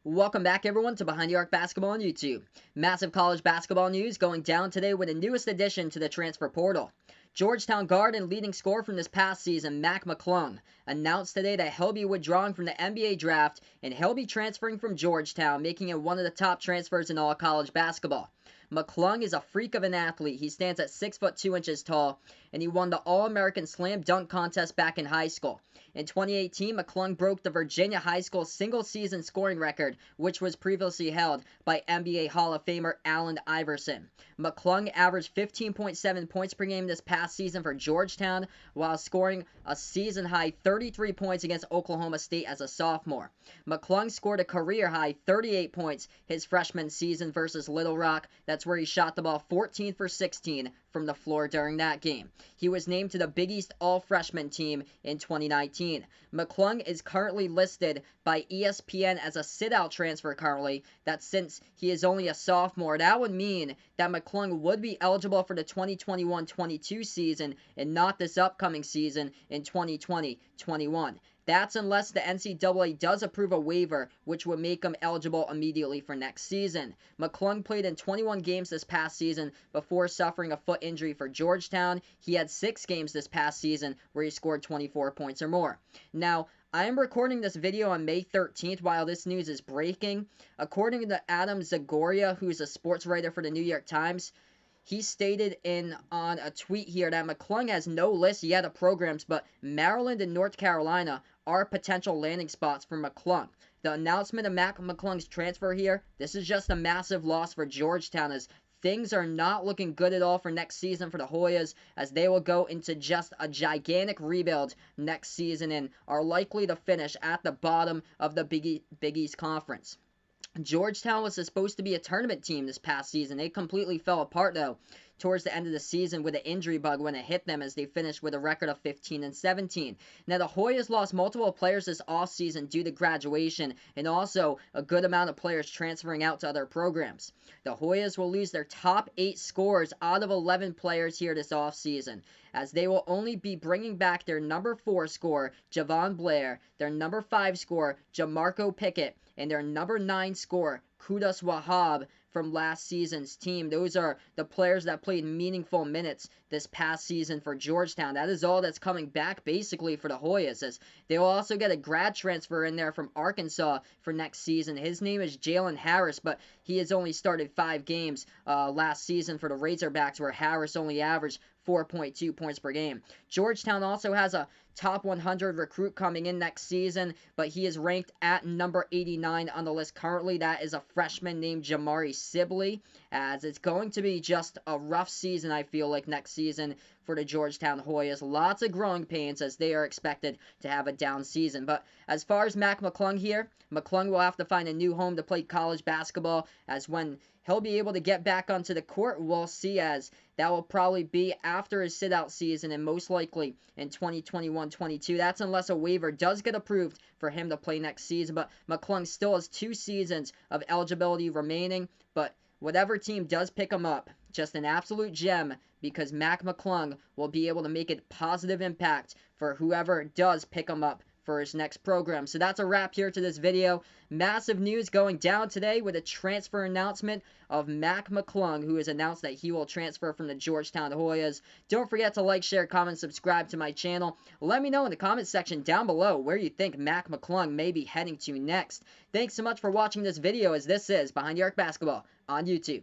Welcome back, everyone, to Behind the Arc Basketball on YouTube. Massive college basketball news going down today with the newest addition to the transfer portal. Georgetown guard and leading scorer from this past season, Mac McClung, announced today that he'll be withdrawing from the NBA draft and he'll be transferring from Georgetown, making him one of the top transfers in all college basketball. McClung is a freak of an athlete. He stands at 6 foot 2 inches tall, and he won the All-American Slam Dunk Contest back in high school. In 2018, McClung broke the Virginia high school single-season scoring record, which was previously held by NBA Hall of Famer Allen Iverson. McClung averaged 15.7 points per game this past season for Georgetown, while scoring a season-high 33 points against Oklahoma State as a sophomore. McClung scored a career-high 38 points his freshman season versus Little Rock. That's where he shot the ball 14 for 16 from the floor during that game. He was named to the Big East All-Freshman team in 2019. McClung is currently listed by ESPN as a sit-out transfer currently. That since he is only a sophomore, that would mean that McClung would be eligible for the 2021-22 season and not this upcoming season in 2020-21. That's unless the NCAA does approve a waiver, which would make him eligible immediately for next season. McClung played in 21 games this past season before suffering a foot injury for Georgetown. He had 6 games this past season where he scored 24 points or more. Now, I am recording this video on May 13th while this news is breaking. According to Adam Zagoria, who is a sports writer for the New York Times, he stated on a tweet here that McClung has no list yet of programs, but Maryland and North Carolina are potential landing spots for McClung. The announcement of Mac McClung's transfer here, this is just a massive loss for Georgetown, as things are not looking good at all for next season for the Hoyas, as they will go into just a gigantic rebuild next season and are likely to finish at the bottom of the Big East Conference. Georgetown was supposed to be a tournament team this past season. They completely fell apart, though, towards the end of the season with an injury bug when it hit them, as they finished with a record of 15-17. Now, the Hoyas lost multiple players this offseason due to graduation, and also a good amount of players transferring out to other programs. The Hoyas will lose their top 8 scorers out of 11 players here this offseason, as they will only be bringing back their number 4 scorer, Javon Blair, their number 5 scorer, Jamarco Pickett, and their number 9 scorer, Qudus Wahab, from last season's team. Those are the players that played meaningful minutes this past season for Georgetown. That is all that's coming back basically for the Hoyas, as they will also get a grad transfer in there from Arkansas for next season. His name is Jalen Harris, but he has only started 5 games last season for the Razorbacks, where Harris only averaged 4.2 points per game. Georgetown also has a top 100 recruit coming in next season, but he is ranked at number 89 on the list currently. That is a freshman named Jamari Sibley, as it's going to be just a rough season, I feel like, next season for the Georgetown Hoyas. Lots of growing pains, as they are expected to have a down season. But as far as Mac McClung here, McClung will have to find a new home to play college basketball, as when he'll be able to get back onto the court, we'll see, as that will probably be after his sit-out season and most likely in 2021-22. That's unless a waiver does get approved for him to play next season. But McClung still has 2 seasons of eligibility remaining. But whatever team does pick him up, just an absolute gem, because Mac McClung will be able to make a positive impact for whoever does pick him up for his next program. So that's a wrap here to this video. Massive news going down today with a transfer announcement of Mac McClung, who has announced that he will transfer from the Georgetown Hoyas. Don't forget to like, share, comment, subscribe to my channel. Let me know in the comment section down below where you think Mac McClung may be heading to next. Thanks so much for watching this video, as this is Behind the Arc Basketball on YouTube.